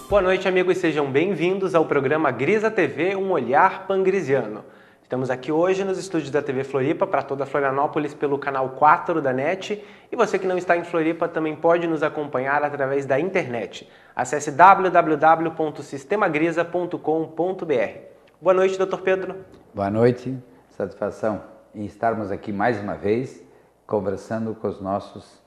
Boa noite, amigos, sejam bem-vindos ao programa Grisa TV, um olhar pangrisiano. Estamos aqui hoje nos estúdios da TV Floripa para toda Florianópolis pelo canal 4 da NET, e você que não está em Floripa também pode nos acompanhar através da internet. Acesse www.sistemagrisa.com.br. Boa noite, Dr. Pedro. Boa noite, satisfação em estarmos aqui mais uma vez conversando com os nossos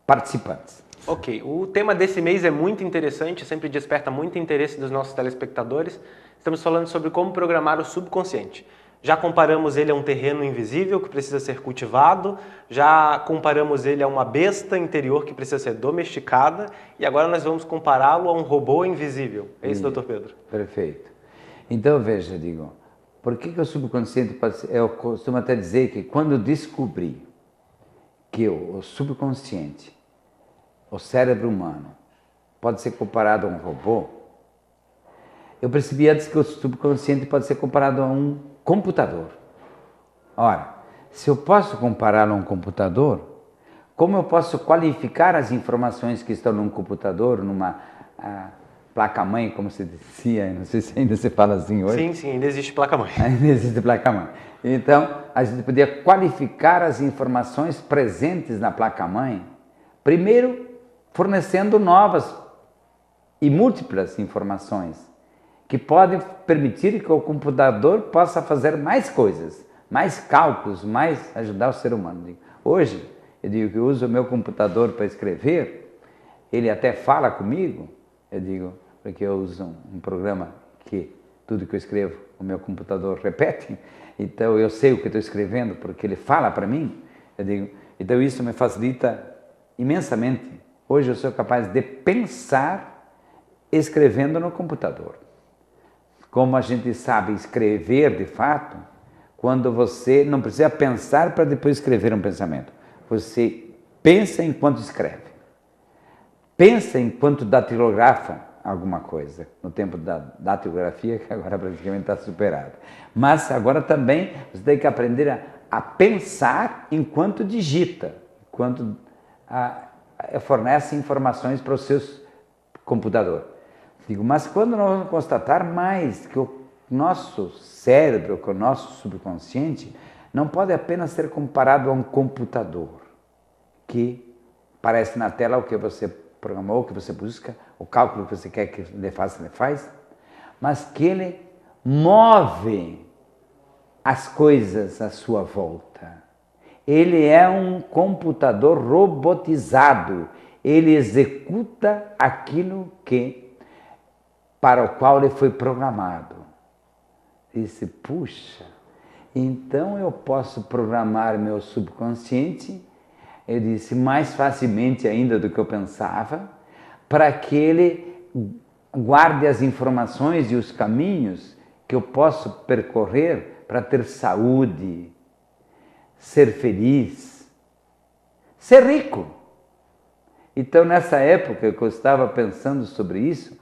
participantes. Ok, o tema desse mês é muito interessante, sempre desperta muito interesse dos nossos telespectadores. Estamos falando sobre como programar o subconsciente. Já comparamos ele a um terreno invisível que precisa ser cultivado, já comparamos ele a uma besta interior que precisa ser domesticada, e agora nós vamos compará-lo a um robô invisível. É isso, Dr. Pedro? Perfeito. Então, veja, digo, por que o subconsciente pode ser... Eu costumo até dizer que quando descobri que o subconsciente, o cérebro humano, pode ser comparado a um robô, eu percebi antes que o subconsciente pode ser comparado a um computador. Ora, se eu posso compará-lo a um computador, como eu posso qualificar as informações que estão num computador, numa placa-mãe, como se dizia, não sei se ainda se fala assim hoje. Sim, ainda existe placa-mãe. Ainda existe placa-mãe. Então, a gente podia qualificar as informações presentes na placa-mãe, primeiro fornecendo novas e múltiplas informações, que podem permitir que o computador possa fazer mais coisas, mais cálculos, mais ajudar o ser humano. Hoje, eu digo que eu uso o meu computador para escrever, ele até fala comigo, eu digo, porque eu uso um programa que tudo que eu escrevo, o meu computador repete, então eu sei o que estou escrevendo porque ele fala para mim, eu digo, então isso me facilita imensamente. Hoje eu sou capaz de pensar escrevendo no computador. Como a gente sabe escrever de fato, quando você não precisa pensar para depois escrever um pensamento. Você pensa enquanto escreve. Pensa enquanto datilografa alguma coisa. No tempo da datilografia, que agora praticamente está superada. Mas agora também você tem que aprender a pensar enquanto digita, enquanto fornece informações para o seu computador. Digo, mas quando nós vamos constatar mais que o nosso cérebro, que o nosso subconsciente, não pode apenas ser comparado a um computador, que aparece na tela o que você programou, o que você busca, o cálculo que você quer que ele faz, mas que ele move as coisas à sua volta. Ele é um computador robotizado, ele executa aquilo para o qual ele foi programado. Disse, puxa, então eu posso programar meu subconsciente, eu disse, mais facilmente ainda do que eu pensava, para que ele guarde as informações e os caminhos que eu posso percorrer para ter saúde, ser feliz, ser rico. Então, nessa época que eu estava pensando sobre isso,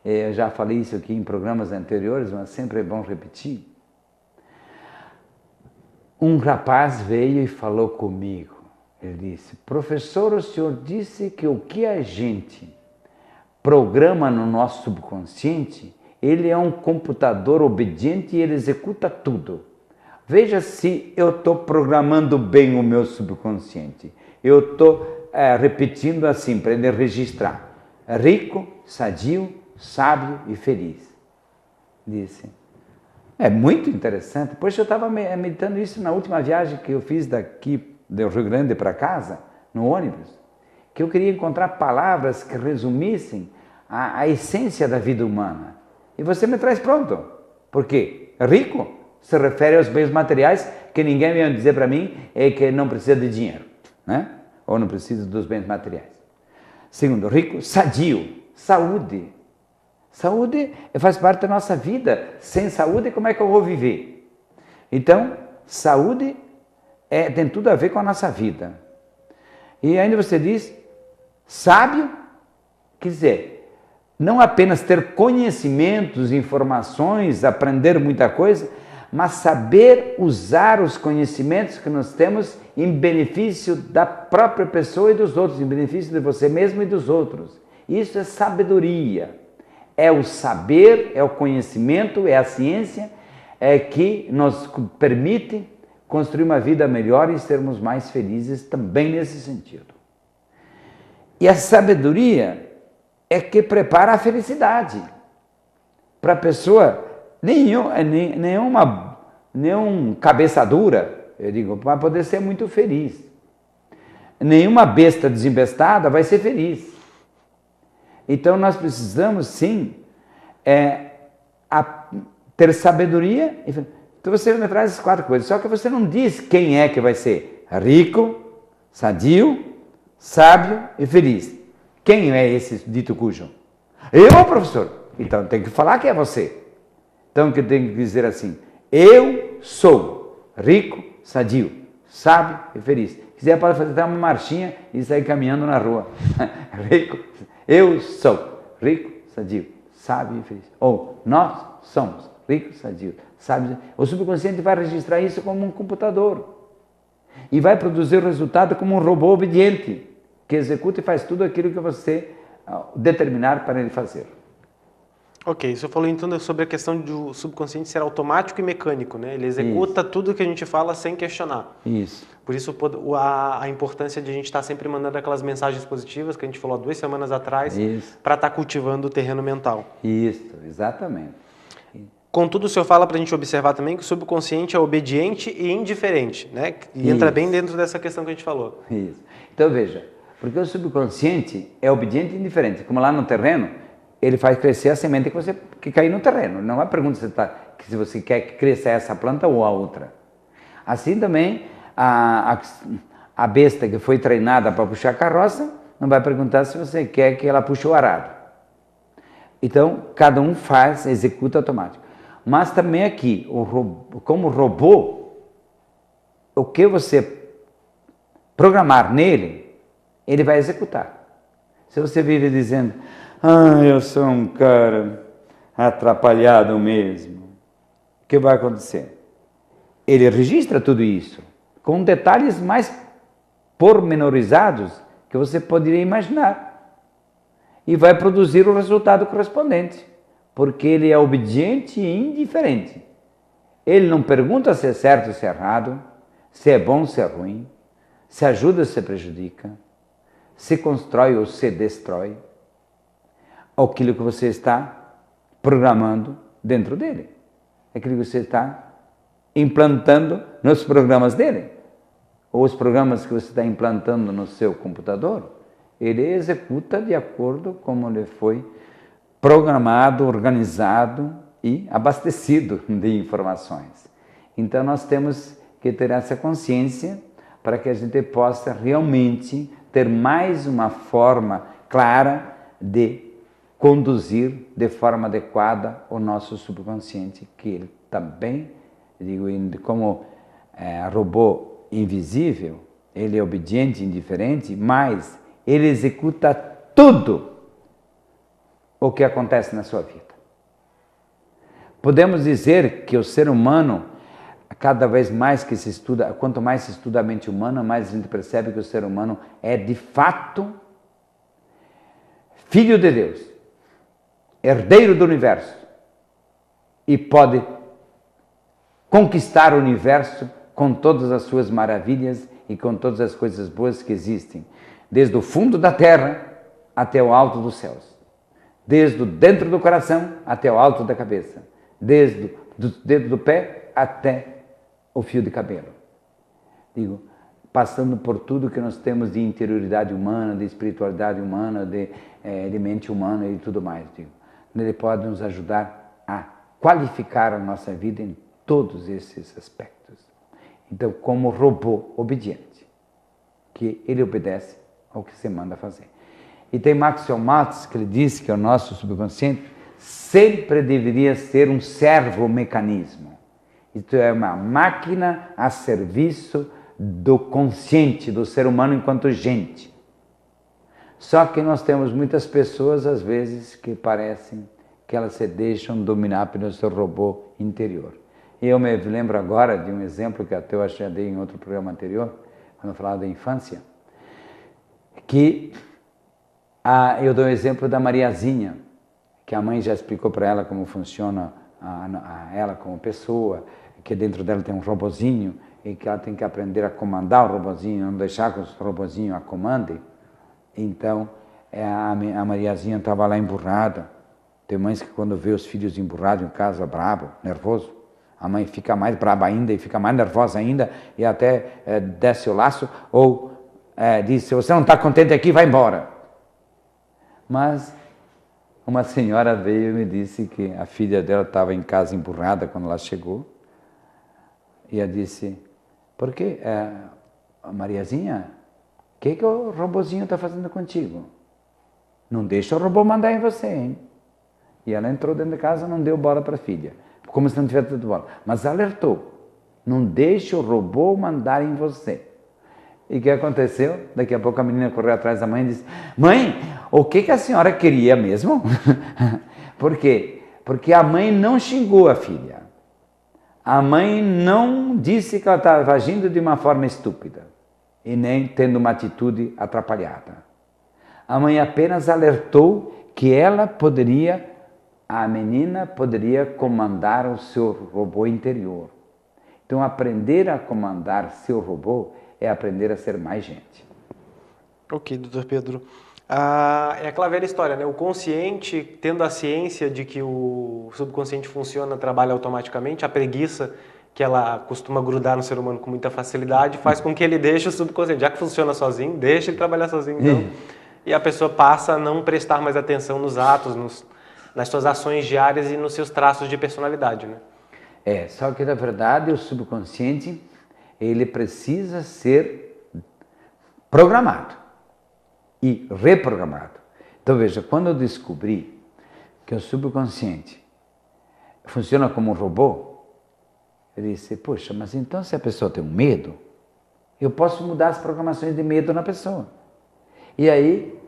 eu já falei isso aqui em programas anteriores, mas sempre é bom repetir. Um rapaz veio e falou comigo. Ele disse, professor, o senhor disse que o que a gente programa no nosso subconsciente, ele é um computador obediente e ele executa tudo. Veja se eu estou programando bem o meu subconsciente. Eu estou repetindo assim, para ele registrar. Rico, sadio, sábio e feliz. Disse. É muito interessante. Pois eu estava meditando isso na última viagem que eu fiz daqui do Rio Grande para casa, no ônibus, que eu queria encontrar palavras que resumissem a essência da vida humana. E você me traz pronto. Por quê? Rico se refere aos bens materiais que ninguém vem dizer para mim é que não precisa de dinheiro, né? Ou não precisa dos bens materiais. Segundo, rico, sadio, saúde. Saúde faz parte da nossa vida. Sem saúde, como é que eu vou viver? Então, saúde tem tudo a ver com a nossa vida. E ainda você diz, sábio, quer dizer, não apenas ter conhecimentos, informações, aprender muita coisa, mas saber usar os conhecimentos que nós temos em benefício da própria pessoa e dos outros, em benefício de você mesmo e dos outros. Isso é sabedoria. É o saber, é o conhecimento, é a ciência que nos permite construir uma vida melhor e sermos mais felizes também nesse sentido. E a sabedoria é que prepara a felicidade. Para a pessoa, nenhum cabeça dura, eu digo, vai poder ser muito feliz. Nenhuma besta desembestada vai ser feliz. Então nós precisamos sim ter sabedoria. Então você me traz essas 4 coisas, só que você não diz quem é que vai ser rico, sadio, sábio e feliz. Quem é esse dito cujo? Eu, professor. Então tem que falar que é você. Então que tem que dizer assim, eu sou rico, sadio, sábio e feliz. Se quiser pode fazer uma marchinha e sair caminhando na rua. Rico, eu sou rico, sadio, sábio e feliz. Ou nós somos ricos, sadios, sábios. O subconsciente vai registrar isso como um computador e vai produzir o resultado como um robô obediente que executa e faz tudo aquilo que você determinar para ele fazer. Ok, você falou então sobre a questão do subconsciente ser automático e mecânico, né? Ele executa tudo que a gente fala sem questionar. Isso. Por isso a importância de a gente estar sempre mandando aquelas mensagens positivas que a gente falou há 2 semanas atrás, para estar cultivando o terreno mental. Isso, exatamente. Contudo, o senhor fala para a gente observar também que o subconsciente é obediente e indiferente, né? E entra bem dentro dessa questão que a gente falou. Isso. Então veja, porque o subconsciente é obediente e indiferente. Como lá no terreno, ele faz crescer a semente que cai no terreno. Não é pergunta se você quer que cresça essa planta ou a outra. Assim também, a besta que foi treinada para puxar a carroça, não vai perguntar se você quer que ela puxe o arado. Então, cada um executa automático. Mas também aqui, como robô, o que você programar nele, ele vai executar. Se você vive dizendo, eu sou um cara atrapalhado mesmo, o que vai acontecer? Ele registra tudo isso, com detalhes mais pormenorizados que você poderia imaginar. E vai produzir o resultado correspondente, porque ele é obediente e indiferente. Ele não pergunta se é certo ou se é errado, se é bom ou se é ruim, se ajuda ou se prejudica, se constrói ou se destrói aquilo que você está programando dentro dele, aquilo que você está implantando nos programas dele, ou os programas que você está implantando no seu computador, ele executa de acordo com como ele foi programado, organizado e abastecido de informações. Então nós temos que ter essa consciência para que a gente possa realmente ter mais uma forma clara de conduzir de forma adequada o nosso subconsciente, que ele também, como robô invisível, ele é obediente e indiferente, mas ele executa tudo o que acontece na sua vida. Podemos dizer que o ser humano, cada vez mais que se estuda, quanto mais se estuda a mente humana, mais a gente percebe que o ser humano é de fato filho de Deus, herdeiro do universo, e pode conquistar o universo com todas as suas maravilhas e com todas as coisas boas que existem, desde o fundo da terra até o alto dos céus, desde o dentro do coração até o alto da cabeça, desde o dedo do pé até o fio de cabelo. Passando por tudo que nós temos de interioridade humana, de espiritualidade humana, de mente humana e tudo mais. Ele pode nos ajudar a qualificar a nossa vida em todos esses aspectos. Então, como robô obediente, que ele obedece ao que se manda fazer. E tem Maxwell Maltz, que ele diz que o nosso subconsciente sempre deveria ser um servo-mecanismo. Isto é uma máquina a serviço do consciente, do ser humano enquanto gente. Só que nós temos muitas pessoas, às vezes, que parecem que elas se deixam dominar pelo seu robô interior. E eu me lembro agora de um exemplo que até eu acho que já dei em outro programa anterior, quando eu falava da infância, que Eu dou o exemplo da Mariazinha, que a mãe já explicou para ela como funciona ela como pessoa, que dentro dela tem um robozinho e que ela tem que aprender a comandar o robozinho, não deixar que o robozinho a comande. Então, a Mariazinha estava lá emburrada. Tem mães que quando vê os filhos emburrados em casa, bravo, nervoso, a mãe fica mais brava ainda e fica mais nervosa ainda e até desce o laço ou diz, se você não está contente aqui, vai embora. Mas uma senhora veio e me disse que a filha dela estava em casa emburrada quando ela chegou. E ela disse, por que, Mariazinha, o que o robozinho está fazendo contigo? Não deixa o robô mandar em você, hein? E ela entrou dentro de casa e não deu bola para a filha, como se não tivesse dado bola. Mas alertou, não deixe o robô mandar em você. E o que aconteceu? Daqui a pouco a menina correu atrás da mãe e disse, mãe, o que a senhora queria mesmo? Por quê? Porque a mãe não xingou a filha. A mãe não disse que ela estava agindo de uma forma estúpida e nem tendo uma atitude atrapalhada. A mãe apenas alertou que a menina poderia comandar o seu robô interior. Então, aprender a comandar seu robô é aprender a ser mais gente. Ok, doutor Pedro. É aquela velha história, né? O consciente, tendo a ciência de que o subconsciente funciona, trabalha automaticamente, a preguiça, que ela costuma grudar no ser humano com muita facilidade, faz com que ele deixe o subconsciente. Já que funciona sozinho, deixa ele trabalhar sozinho, então. E a pessoa passa a não prestar mais atenção nos atos, nas suas ações diárias e nos seus traços de personalidade, né? Só que na verdade o subconsciente, ele precisa ser programado e reprogramado. Então veja, quando eu descobri que o subconsciente funciona como um robô, eu disse, poxa, mas então se a pessoa tem um medo, eu posso mudar as programações de medo na pessoa. E aí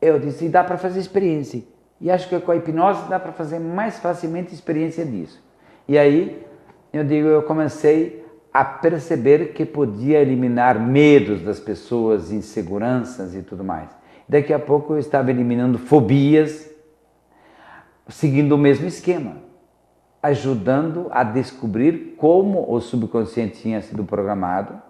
eu disse, dá para fazer experiência. E acho que com a hipnose dá para fazer mais facilmente experiência disso. E aí eu comecei a perceber que podia eliminar medos das pessoas, inseguranças e tudo mais. Daqui a pouco eu estava eliminando fobias, seguindo o mesmo esquema, ajudando a descobrir como o subconsciente tinha sido programado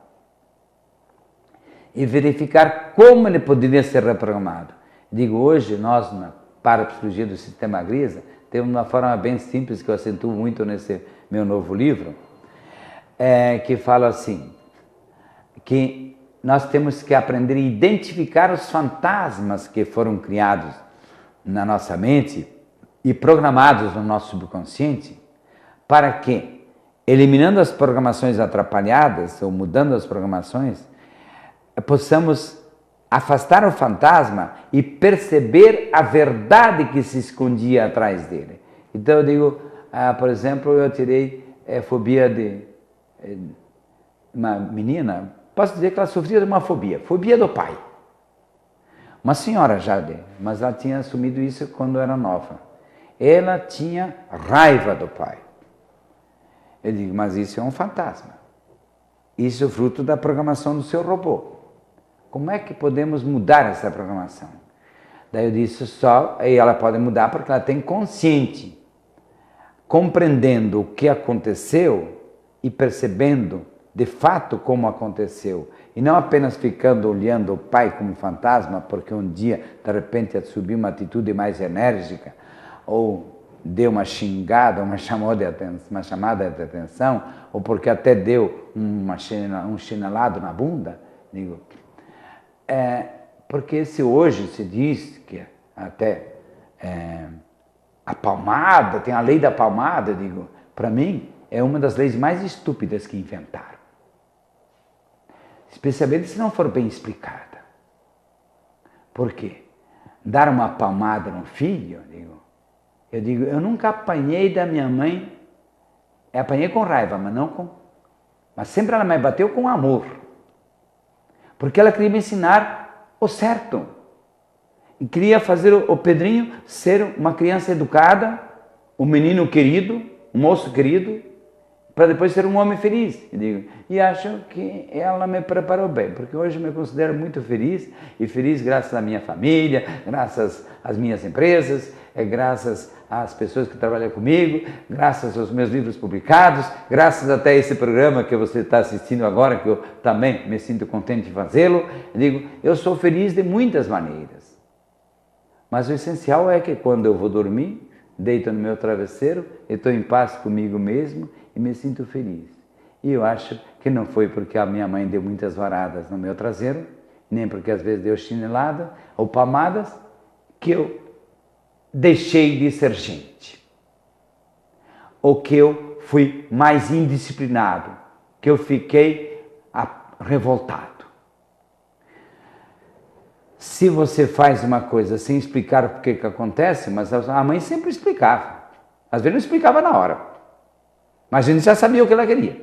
e verificar como ele poderia ser reprogramado. Digo, hoje nós, na Parapsicologia do Sistema Grisa, temos uma forma bem simples que eu acentuo muito nesse meu novo livro, que fala assim, que nós temos que aprender a identificar os fantasmas que foram criados na nossa mente e programados no nosso subconsciente, para que, eliminando as programações atrapalhadas ou mudando as programações, possamos afastar o fantasma e perceber a verdade que se escondia atrás dele. Então eu digo, por exemplo, eu tirei fobia de uma menina, posso dizer que ela sofria de uma fobia do pai. Uma senhora já, mas ela tinha assumido isso quando era nova. Ela tinha raiva do pai. Eu digo, mas isso é um fantasma. Isso é fruto da programação do seu robô. Como é que podemos mudar essa programação? Daí eu disse e ela pode mudar porque ela tem consciente, compreendendo o que aconteceu e percebendo de fato como aconteceu. E não apenas ficando olhando o pai como fantasma, porque um dia, de repente, subiu uma atitude mais enérgica, ou deu uma xingada, uma chamada de atenção, ou porque até deu um chinelado na bunda. Digo, porque se hoje se diz que até a palmada, tem a lei da palmada, digo, para mim é uma das leis mais estúpidas que inventaram. Especialmente se não for bem explicada. Por quê? Dar uma palmada no filho, eu digo, eu nunca apanhei da minha mãe, apanhei com raiva, mas sempre ela me bateu com amor. Porque ela queria me ensinar o certo. E queria fazer o Pedrinho ser uma criança educada, um menino querido, um moço querido. para depois ser um homem feliz. E acho que ela me preparou bem, porque hoje eu me considero muito feliz, e feliz graças à minha família, graças às minhas empresas, graças às pessoas que trabalham comigo, graças aos meus livros publicados, graças até a esse programa que você está assistindo agora, que eu também me sinto contente de fazê-lo. Eu sou feliz de muitas maneiras, mas o essencial é que quando eu vou dormir, deito no meu travesseiro, eu estou em paz comigo mesmo e me sinto feliz. E eu acho que não foi porque a minha mãe deu muitas varadas no meu traseiro, nem porque às vezes deu chinelada ou palmadas, que eu deixei de ser gente. Ou que eu fui mais indisciplinado, que eu fiquei revoltado. Se você faz uma coisa sem explicar por que acontece, mas a mãe sempre explicava. Às vezes não explicava na hora, mas a gente já sabia o que ela queria.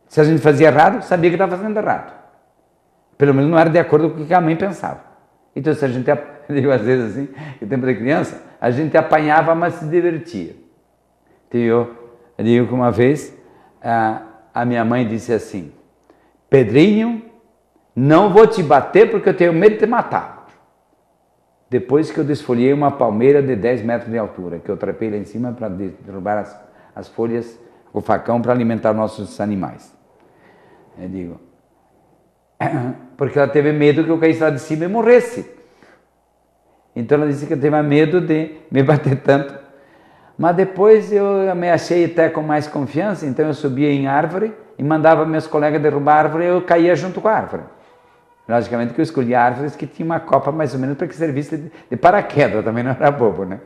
Se a gente fazia errado, sabia que estava fazendo errado. Pelo menos não era de acordo com o que a mãe pensava. Então, se a gente, digo às vezes assim, no tempo de criança, a gente apanhava, mas se divertia. Então, eu digo que uma vez a minha mãe disse assim: Pedrinho, não vou te bater porque eu tenho medo de te matar. Depois que eu desfolhei uma palmeira de 10 metros de altura, que eu trepei lá em cima para derrubar as folhas, o facão para alimentar nossos animais. Eu digo, porque ela teve medo que eu caísse lá de cima e morresse. Então ela disse que eu tinha medo de me bater tanto. Mas depois eu me achei até com mais confiança, então eu subia em árvore e mandava meus colegas derrubar a árvore e eu caía junto com a árvore. Logicamente que eu escolhi árvores que tinham uma copa mais ou menos para que servisse de paraquedas, também não era bobo, né?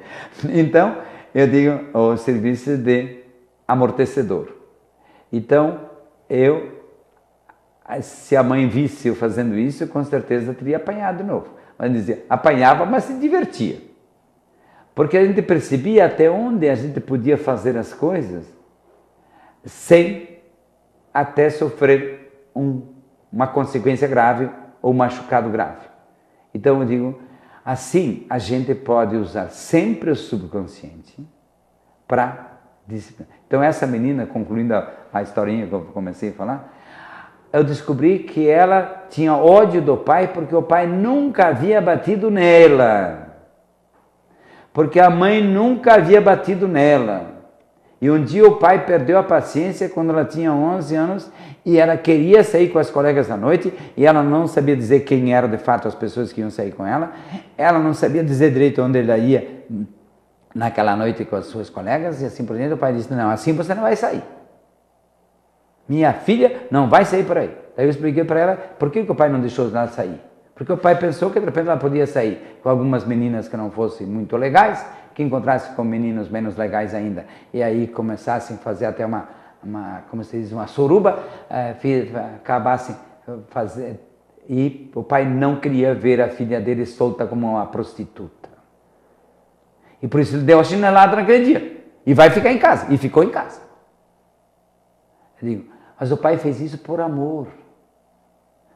Então, eu digo, o serviço de amortecedor. Então, se a mãe visse eu fazendo isso, com certeza teria apanhado de novo. Mas dizia, apanhava, mas se divertia. Porque a gente percebia até onde a gente podia fazer as coisas sem até sofrer uma consequência grave ou machucado grave. Então eu digo, assim a gente pode usar sempre o subconsciente para disciplinar. Então essa menina, concluindo a historinha que eu comecei a falar, eu descobri que ela tinha ódio do pai porque o pai nunca havia batido nela. Porque a mãe nunca havia batido nela. E um dia o pai perdeu a paciência quando ela tinha 11 anos e ela queria sair com as colegas à noite e ela não sabia dizer quem eram de fato as pessoas que iam sair com ela. Ela não sabia dizer direito onde ela ia naquela noite com as suas colegas e assim por diante. O pai disse, não, assim você não vai sair. Minha filha não vai sair por aí. Daí eu expliquei para ela por que o pai não deixou ela sair. Porque o pai pensou que de repente ela podia sair com algumas meninas que não fossem muito legais, que encontrasse com meninos menos legais ainda. E aí começassem a fazer até como se diz, uma suruba, acabassem fazer. E o pai não queria ver a filha dele solta como uma prostituta. E por isso ele deu a chinelada naquele dia. E vai ficar em casa. E ficou em casa. Eu digo, mas o pai fez isso por amor.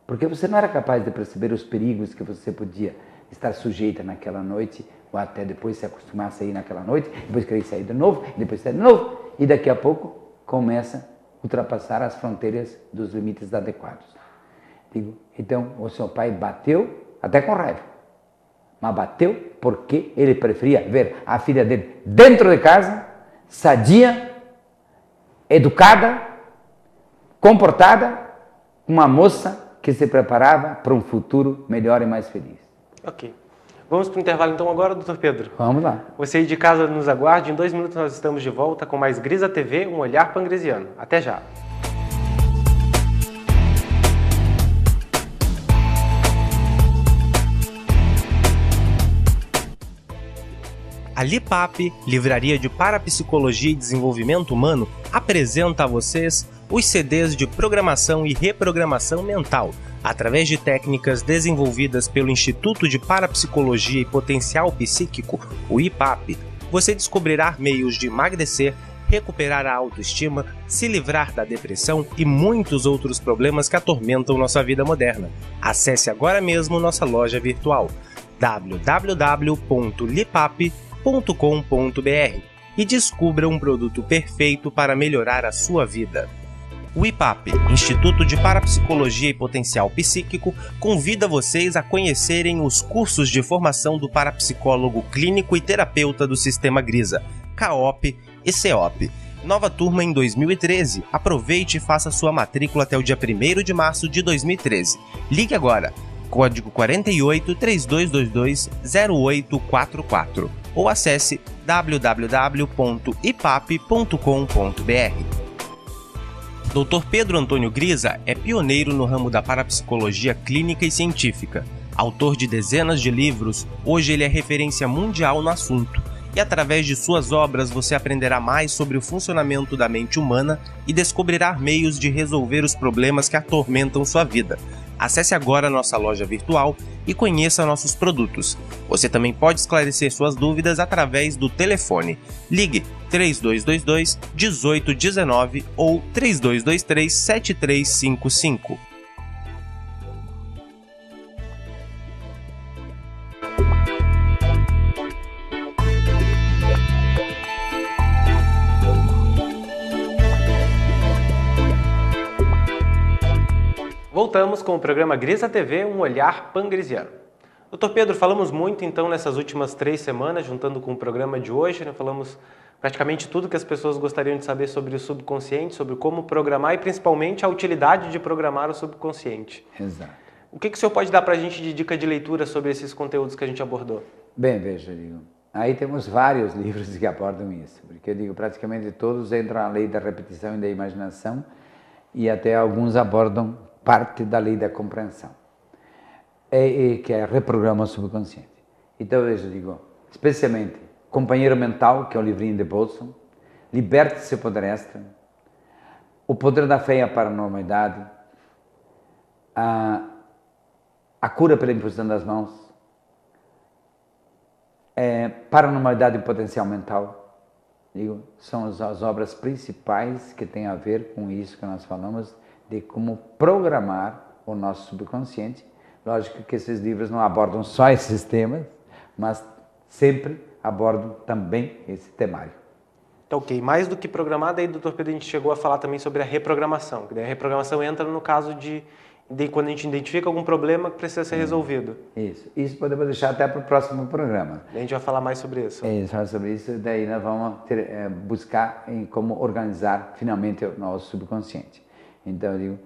Porque você não era capaz de perceber os perigos que você podia estar sujeita naquela noite, ou até depois se acostumar a sair naquela noite, depois querer sair de novo, depois sair de novo, e daqui a pouco começa a ultrapassar as fronteiras dos limites adequados. Digo, então o seu pai bateu, até com raiva, mas bateu porque ele preferia ver a filha dele dentro de casa, sadia, educada, comportada, uma moça que se preparava para um futuro melhor e mais feliz. Ok. Vamos para o intervalo então agora, doutor Pedro? Vamos lá. Você aí de casa nos aguarde, em 2 minutos nós estamos de volta com mais Grisa TV, um olhar pangresiano. Até já! A Lipap, Livraria de Parapsicologia e Desenvolvimento Humano, apresenta a vocês os CDs de programação e reprogramação mental, através de técnicas desenvolvidas pelo Instituto de Parapsicologia e Potencial Psíquico, o IPAP. Você descobrirá meios de emagrecer, recuperar a autoestima, se livrar da depressão e muitos outros problemas que atormentam nossa vida moderna. Acesse agora mesmo nossa loja virtual www.lipap.com.br e descubra um produto perfeito para melhorar a sua vida. O IPAP, Instituto de Parapsicologia e Potencial Psíquico, convida vocês a conhecerem os cursos de formação do parapsicólogo clínico e terapeuta do Sistema Grisa, CAOP e CEOP. Nova turma em 2013. Aproveite e faça sua matrícula até o dia 1º de março de 2013. Ligue agora, código 48 3222 0844 ou acesse www.ipap.com.br. Dr. Pedro Antônio Grisa é pioneiro no ramo da parapsicologia clínica e científica. Autor de dezenas de livros, hoje ele é referência mundial no assunto. E através de suas obras você aprenderá mais sobre o funcionamento da mente humana e descobrirá meios de resolver os problemas que atormentam sua vida. Acesse agora a nossa loja virtual e conheça nossos produtos. Você também pode esclarecer suas dúvidas através do telefone. Ligue 3222 1819 ou 3223 7355. Voltamos com o programa Grisa TV, um olhar pangrisiano. Dr. Pedro, falamos muito então nessas últimas 3 semanas, juntando com o programa de hoje, né? Falamos praticamente tudo que as pessoas gostariam de saber sobre o subconsciente, sobre como programar e principalmente a utilidade de programar o subconsciente. Exato. O que o senhor pode dar para a gente de dica de leitura sobre esses conteúdos que a gente abordou? Bem, veja, digo, aí temos vários livros que abordam isso, porque eu digo, praticamente todos entram na lei da repetição e da imaginação e até alguns abordam parte da lei da compreensão, que é reprograma o subconsciente. Então, eu digo, especialmente Companheiro Mental, que é um livrinho de bolso, Liberte-se o Poder Extra, O Poder da Fé e a Paranormalidade, A Cura pela Imposição das Mãos, Paranormalidade e Potencial Mental, digo, são as obras principais que têm a ver com isso que nós falamos, de como programar o nosso subconsciente. Lógico que esses livros não abordam só esses temas, mas sempre abordam também esse temário. Então, ok. Mais do que programar, daí, doutor Pedro, a gente chegou a falar também sobre a reprogramação. A reprogramação entra no caso de quando a gente identifica algum problema que precisa ser resolvido. Isso podemos deixar até para o próximo programa. A gente vai falar mais sobre isso. Falar sobre isso, daí nós vamos buscar em como organizar finalmente o nosso subconsciente. Então, eu digo,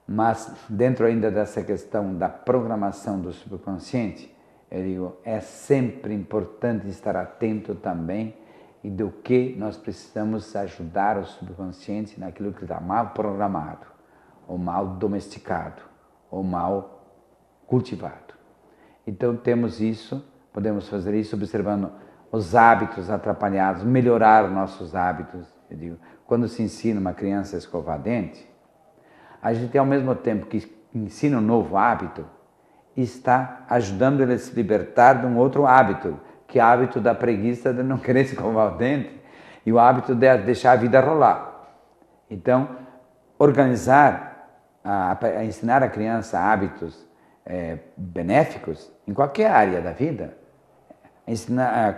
mas dentro ainda dessa questão da programação do subconsciente, eu digo, é sempre importante estar atento também e do que nós precisamos ajudar o subconsciente naquilo que está mal programado, ou mal domesticado, ou mal cultivado. Então temos isso, podemos fazer isso observando os hábitos atrapalhados, melhorar nossos hábitos. Eu digo, quando se ensina uma criança a escovar dente, a gente, ao mesmo tempo que ensina um novo hábito, está ajudando ele a se libertar de um outro hábito, que é o hábito da preguiça de não querer escovar o dente e o hábito de deixar a vida rolar. Então, a ensinar a criança hábitos benéficos em qualquer área da vida.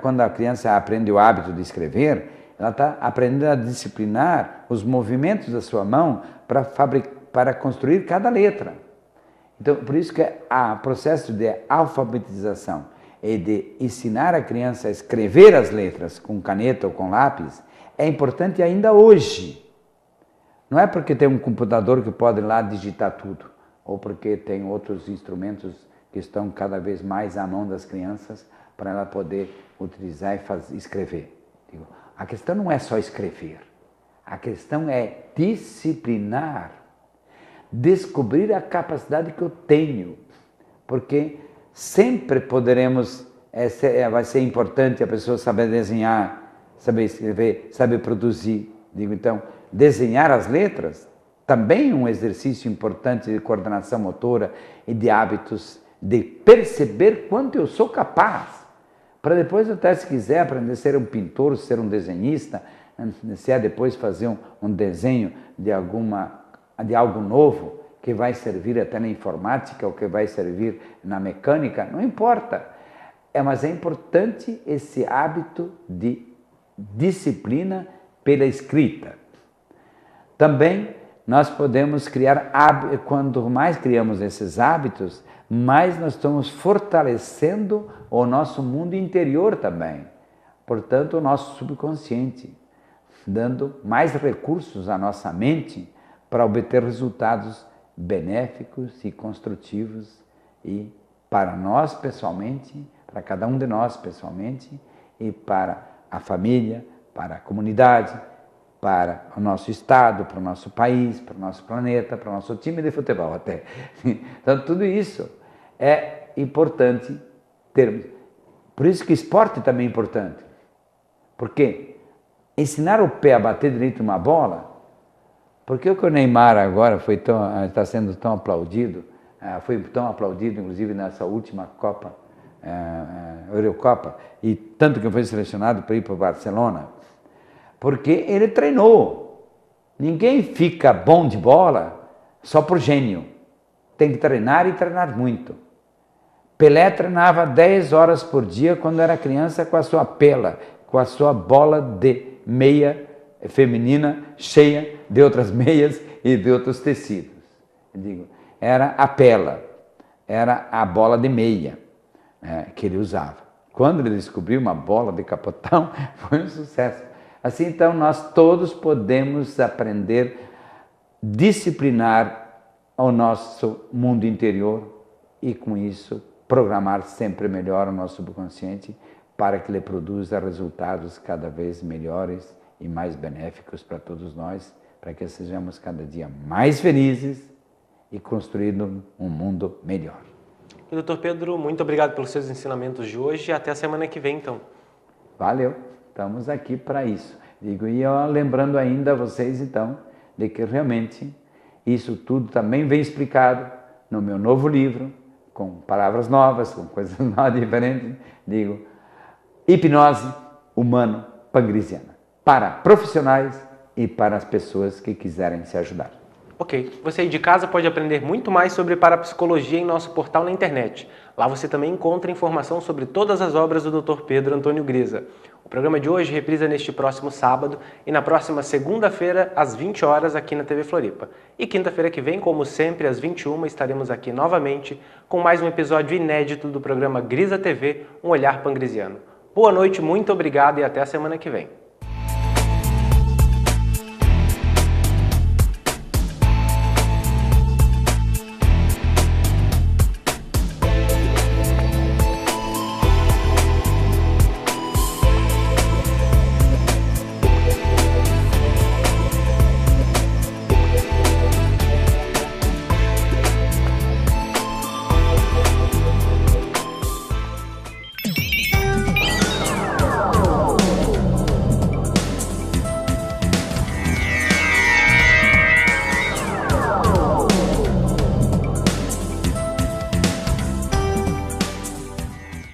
Quando a criança aprende o hábito de escrever, ela está aprendendo a disciplinar os movimentos da sua mão para construir cada letra. Então, por isso que o processo de alfabetização e de ensinar a criança a escrever as letras com caneta ou com lápis é importante ainda hoje. Não é porque tem um computador que pode lá digitar tudo, ou porque tem outros instrumentos que estão cada vez mais à mão das crianças para ela poder utilizar e escrever. A questão não é só escrever, a questão é disciplinar, descobrir a capacidade que eu tenho, porque sempre poderemos, vai ser importante a pessoa saber desenhar, saber escrever, saber produzir. Então, desenhar as letras também é um exercício importante de coordenação motora e de hábitos, de perceber quanto eu sou capaz, para depois até, se quiser, aprender a ser um pintor, ser um desenhista, se é depois fazer um desenho de algo novo, que vai servir até na informática ou que vai servir na mecânica, não importa. Mas é importante esse hábito de disciplina pela escrita. Também nós podemos criar hábitos, quanto mais criamos esses hábitos, mais nós estamos fortalecendo o nosso mundo interior também. Portanto, o nosso subconsciente, dando mais recursos à nossa mente para obter resultados benéficos e construtivos e para nós pessoalmente, para cada um de nós pessoalmente e para a família, para a comunidade, para o nosso estado, para o nosso país, para o nosso planeta, para o nosso time de futebol até. Então tudo isso é importante termos. Por isso que esporte também é importante. Porque ensinar o pé a bater direito uma bola, porque o Neymar agora está sendo tão aplaudido, foi tão aplaudido inclusive nessa última Copa, Eurocopa, e tanto que foi selecionado para ir para o Barcelona, porque ele treinou. Ninguém fica bom de bola só por gênio. Tem que treinar e treinar muito. Pelé treinava 10 horas por dia quando era criança com a sua pela, com a sua bola de meia feminina cheia de outras meias e de outros tecidos. Eu digo, era a pela, era a bola de meia que ele usava. Quando ele descobriu uma bola de capotão, foi um sucesso. Assim, então, nós todos podemos aprender a disciplinar o nosso mundo interior e, com isso, programar sempre melhor o nosso subconsciente para que ele produza resultados cada vez melhores e mais benéficos para todos nós, para que sejamos cada dia mais felizes e construindo um mundo melhor. E, Dr. Pedro, muito obrigado pelos seus ensinamentos de hoje e até a semana que vem, então. Valeu, estamos aqui para isso. Digo, e eu lembrando ainda a vocês, então, de que realmente isso tudo também vem explicado no meu novo livro, com palavras novas, com coisas novas, diferentes. Digo, Hipnose Humano-Pangrisiana, para profissionais e para as pessoas que quiserem se ajudar. Ok, você aí de casa pode aprender muito mais sobre parapsicologia em nosso portal na internet. Lá você também encontra informação sobre todas as obras do Dr. Pedro Antônio Grisa. O programa de hoje reprisa neste próximo sábado e na próxima segunda-feira, às 20 horas, aqui na TV Floripa. E quinta-feira que vem, como sempre, às 21, estaremos aqui novamente com mais um episódio inédito do programa Grisa TV, Um Olhar Pangrisiano. Boa noite, muito obrigado e até a semana que vem.